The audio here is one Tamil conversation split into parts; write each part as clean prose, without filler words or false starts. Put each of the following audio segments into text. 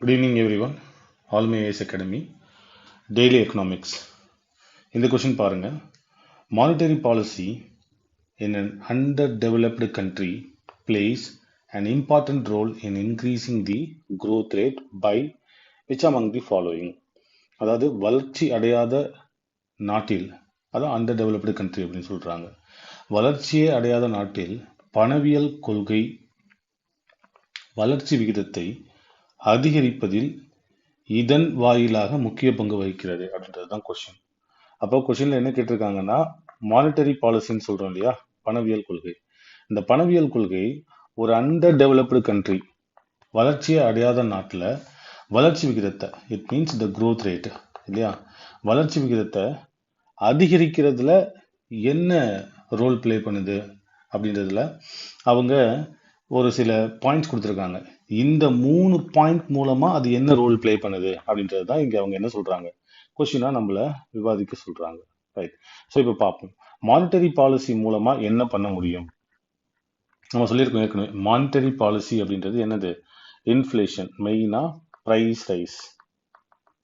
Good evening, everyone. All my AS Academy, Daily Economics. இந்த கொஷின் பாருங்க. Monetary policy in an underdeveloped country plays an important role in increasing the growth rate by which among the following. அதாவது வளர்ச்சி அடையாத நாட்டில், அதான் அண்டர்டெவலப்டு கண்ட்ரி அப்படின்னு சொல்றாங்க. வளர்ச்சியே அடையாத நாட்டில் பணவியல் கொள்கை வளர்ச்சி விகிதத்தை அதிகரிப்பதில் இதன் வாயிலாக முக்கிய பங்கு வகிக்கிறது அப்படின்றது தான் கொஸ்டின். அப்போ கொஸ்டின்ல என்ன கேட்டிருக்காங்கன்னா, மானிட்டரி பாலிசின்னு சொல்றோம் இல்லையா, பணவியல் கொள்கை. இந்த பணவியல் கொள்கை ஒரு அண்டர் டெவலப்டு கண்ட்ரி, வளர்ச்சியை அடையாத நாட்டில் வளர்ச்சி விகிதத்தை, it means the growth rate இல்லையா, வளர்ச்சி விகிதத்தை அதிகரிக்கிறதுல என்ன ரோல் பிளே பண்ணுது அப்படின்றதுல அவங்க ஒரு சில பாயிண்ட்ஸ் கொடுத்துருக்காங்க. இந்த 3 பாயிண்ட் மூலமா அது என்ன ரோல் பிளே பண்ணுது அப்படின்றது தான் இங்க அவங்க என்ன சொல்றாங்க, கொஸ்டினா நம்மள விவாதிக்க சொல்றாங்க. ரைட். ஸோ இப்போ பார்ப்போம், மானிட்டரி பாலிசி மூலமா என்ன பண்ண முடியும். நம்ம சொல்லியிருக்கோம் ஏற்கனவே, மானிட்டரி பாலிசி அப்படின்றது என்னது, இன்ஃப்ளேஷன், மெயினா பிரைஸ் ரைஸ்,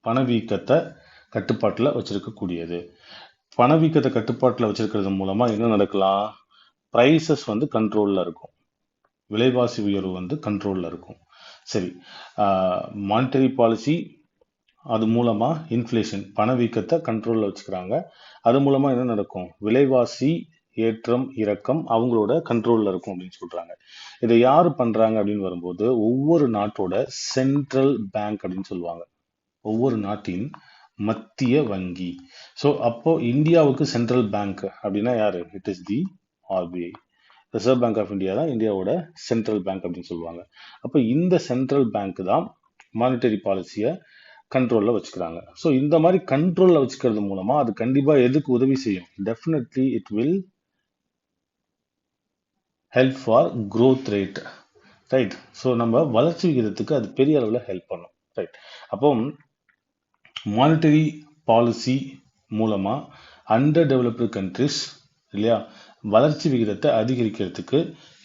பணவீக்கத்தை கட்டுப்பாட்டில் வச்சிருக்கக்கூடியது. பணவீக்கத்தை கட்டுப்பாட்டில் வச்சிருக்கிறது மூலமா என்ன நடக்கலாம், ப்ரைசஸ் வந்து கண்ட்ரோல்ல இருக்கும், விலைவாசி உயர்வு வந்து கண்ட்ரோல்ல இருக்கும். சரி, மானிட்டரி பாலிசி அது மூலமா இன்ஃப்ளேஷன், பணவீக்கத்தை கண்ட்ரோல்ல வச்சுக்கிறாங்க. அது மூலமா என்ன நடக்கும், விலைவாசி ஏற்றம் இறக்கம் அவங்களோட கண்ட்ரோல்ல இருக்கும் அப்படின்னு சொல்றாங்க. இதை யாரு பண்றாங்க அப்படின்னு வரும்போது, ஒவ்வொரு நாட்டோட சென்ட்ரல் பேங்க் அப்படின்னு சொல்லுவாங்க, ஒவ்வொரு நாட்டின் மத்திய வங்கி. ஸோ அப்போ இந்தியாவுக்கு சென்ட்ரல் பேங்க் அப்படின்னா யாரு, it is the RBI, reserve bank of India தான் இந்தியாவோட சென்ட்ரல் பேங்க் அப்படின்னு சொல்லுவாங்க. அப்போ இந்த சென்ட்ரல் பேங்க் தான் மானிட்டரி பாலிசியை கண்ட்ரோல்ல வச்சுக்கிறாங்க. ஸோ இந்த மாதிரி கண்ட்ரோல்ல வச்சுக்கிறது மூலமா அது கண்டிப்பா எதுக்கு உதவி செய்யும், definitely it will help for growth rate. Right. So நம்ம வளர்ச்சி விகிதத்துக்கு அது பெரிய அளவில் ஹெல்ப் பண்ணும். ரைட். அப்போ மானிட்டரி பாலிசி மூலமா அண்டர் டெவலப்டு கண்ட்ரிஸ் இல்லையா, வளர்ச்சி விகிதத்தை அதிகரிக்கிறதுக்கு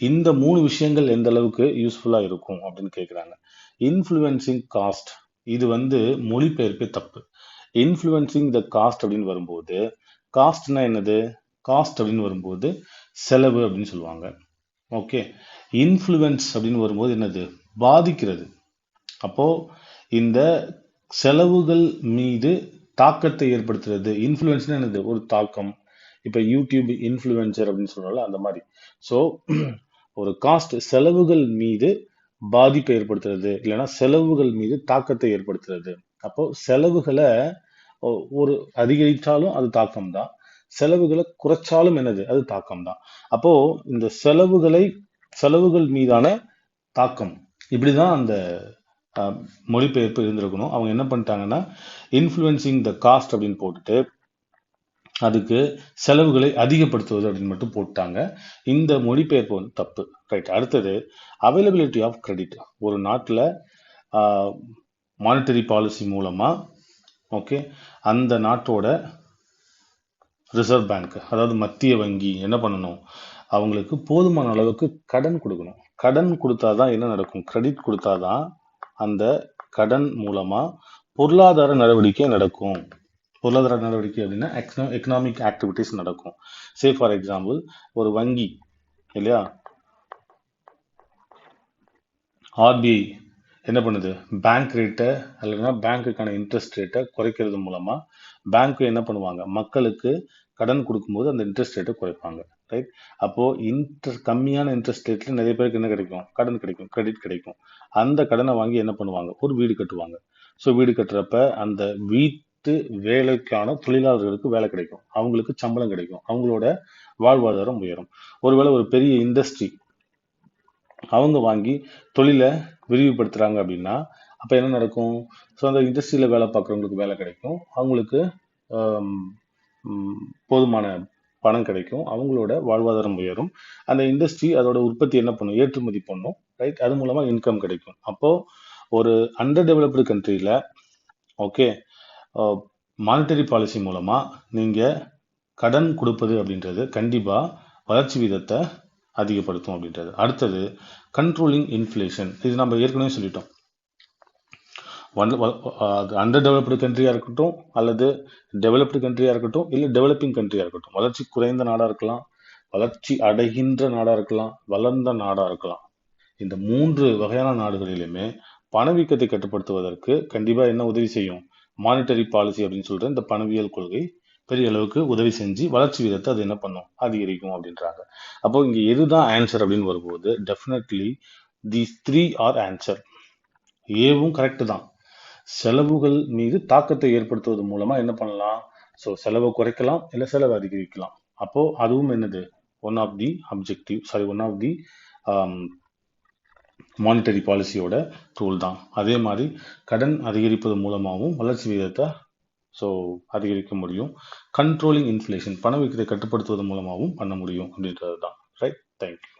இந்த 3 விஷயங்கள் எந்த அளவுக்கு யூஸ்ஃபுல்லா இருக்கும் அப்படின்னு கேட்குறாங்க. இன்ஃப்ளூயன்சிங் காஸ்ட், இது வந்து மொழிபெயர்ப்பே தப்பு. இன்ஃப்ளூயன்சிங் த காஸ்ட் அப்படின்னு வரும்போது, காஸ்ட்னா என்னது, காஸ்ட் அப்படின்னு வரும்போது செலவு அப்படின்னு சொல்லுவாங்க. ஓகே, இன்ஃப்ளூயன்ஸ் அப்படின்னு வரும்போது என்னது, பாதிக்கிறது. அப்போ இந்த செலவுகள் மீது தாக்கத்தை ஏற்படுத்துறது, இன்ஃப்ளூயன்ஸ்னா என்னது, ஒரு தாக்கம். இப்ப யூடியூப் இன்ஃப்ளூயன்சர் அப்படின்னு சொல்றோம்ல, அந்த மாதிரி. ஸோ ஒரு காஸ்ட் செலவுகள் மீது பாதிப்பை ஏற்படுத்துறது, இல்லைன்னா செலவுகள் மீது தாக்கத்தை ஏற்படுத்துறது. அப்போ செலவுகளை ஒரு அதிகரித்தாலும் அது தாக்கம் தான், செலவுகளை குறைச்சாலும் என்னது, அது தாக்கம் தான். அப்போ இந்த செலவுகள் மீதான தாக்கம், இப்படிதான் அந்த மொழிபெயர்ப்பு இருந்திருக்கணும். அவங்க என்ன பண்ணிட்டாங்கன்னா, இன்ஃப்ளூயன்சிங் த காஸ்ட் அப்படின்னு போட்டுட்டு அதுக்கு செலவுகளை அதிகப்படுத்துவது அப்படின்னு மட்டும் போட்டாங்க. இந்த மொழிபெயர்ப்பு வந்து தப்பு. ரைட். அடுத்தது, அவைலபிலிட்டி ஆஃப் கிரெடிட். ஒரு நாட்டில் மானிட்டரி பாலிசி மூலமா ஓகே, அந்த நாட்டோட ரிசர்வ் பேங்க், அதாவது மத்திய வங்கி என்ன பண்ணணும், அவங்களுக்கு போதுமான அளவுக்கு கடன் கொடுக்கணும். கடன் கொடுத்தாதான் என்ன நடக்கும், கிரெடிட் கொடுத்தாதான் அந்த கடன் மூலமா பொருளாதார நடவடிக்கை நடக்கும். பொருளாதார நடவடிக்கை அப்படின்னா எக்கனாமிக் ஆக்டிவிட்டிஸ் நடக்கும். சே ஃபார் எக்ஸாம்பிள், ஒரு வங்கி இல்லையா, ஆர்பிஐ என்ன பண்ணுது, பேங்க் ரேட்டை இல்லைன்னா பேங்க்குக்கான இன்ட்ரெஸ்ட் ரேட்டை குறைக்கிறது மூலமா பேங்க் என்ன பண்ணுவாங்க, மக்களுக்கு கடன் கொடுக்கும்போது அந்த இன்ட்ரெஸ்ட் ரேட்டை குறைப்பாங்க. ரைட். அப்போ கம்மியான இன்ட்ரெஸ்ட் ரேட்ல நிறைய பேருக்கு என்ன கிடைக்கும், கடன் கிடைக்கும், கிரெடிட் கிடைக்கும். அந்த கடனை வாங்கி என்ன பண்ணுவாங்க, ஒரு வீடு கட்டுவாங்க. ஸோ வீடு கட்டுறப்ப அந்த வீட்டு வேலைக்கான தொழிலாளர்களுக்கு வேலை கிடைக்கும், அவங்களுக்கு சம்பளம் கிடைக்கும், அவங்களோட வாழ்வாதாரம் உயரும். ஒருவேளை ஒரு பெரிய இண்டஸ்ட்ரி அவங்க வாங்கி தொழிலை விரிவுபடுத்துறாங்க அப்படின்னா அப்ப என்ன நடக்கும், ஸோ அந்த இண்டஸ்ட்ரியில வேலை பார்க்குறவங்களுக்கு வேலை கிடைக்கும், அவங்களுக்கு போதுமான பணம் கிடைக்கும், அவங்களோட வாழ்வாதாரம் உயரும், அந்த இண்டஸ்ட்ரி அதோட உற்பத்தி என்ன பண்ணும், ஏற்றுமதி பண்ணும். ரைட். அது மூலமா இன்கம் கிடைக்கும். அப்போ ஒரு அண்டர் டெவலப்டு கண்ட்ரியில ஓகே, மானிட்டரி பாலிசி மூலமா நீங்க கடன் கொடுப்பது அப்படின்றது கண்டிப்பா வளர்ச்சி வீதத்தை அதிகப்படுத்தும் அப்படின்றது. அடுத்தது, கண்ட்ரோலிங் இன்ஃப்ளேஷன். இது நம்ம ஏற்கனவே சொல்லிட்டோம். அண்டர் டெவலப்டு கண்ட்ரியாக இருக்கட்டும் அல்லது டெவலப்டு கண்ட்ரியாக இருக்கட்டும் இல்லை டெவலப்பிங் கண்ட்ரியாக இருக்கட்டும், வளர்ச்சி குறைந்த நாடாக இருக்கலாம், வளர்ச்சி அடைகின்ற நாடாக இருக்கலாம், வளர்ந்த நாடாக இருக்கலாம். இந்த 3 வகையான நாடுகளிலுமே பணவீக்கத்தை கட்டுப்படுத்துவதற்கு கண்டிப்பாக என்ன உதவி செய்யும்? மானிட்டரி பாலிசி அப்படின்னு சொல்ற இந்த பணவியல் கொள்கை பெரிய அளவுக்கு உதவி செஞ்சு வளர்ச்சி வீதத்தை அது என்ன பண்ணும்? அதிகரிக்கும் அப்படின்றாங்க. அப்போ இங்க எதுதான் ஆன்சர் அப்படின்னு வரும்போது டெஃபினெட்லி தீஸ் 3 ஆர் ஆன்சர். ஏவும் கரெக்ட் தான். செலவுகள் மீது தாக்கத்தை ஏற்படுத்துவது மூலமா என்ன பண்ணலாம்? ஸோ செலவை குறைக்கலாம் இல்லை செலவை அதிகரிக்கலாம். அப்போ அதுவும் என்னது? One of the objective, one of the monetary பாலிசியோட டூல் தான். அதே மாதிரி கடன் அதிகரிப்பது மூலமாகவும் வளர்ச்சி விகிதத்தை அதிகரிக்க முடியும். கண்ட்ரோலிங் இன்ஃப்ளேஷன், பணவீக்கத்தை கட்டுப்படுத்துவது மூலமாகவும் பண்ண முடியும் அப்படின்றது தான். Right, thank you.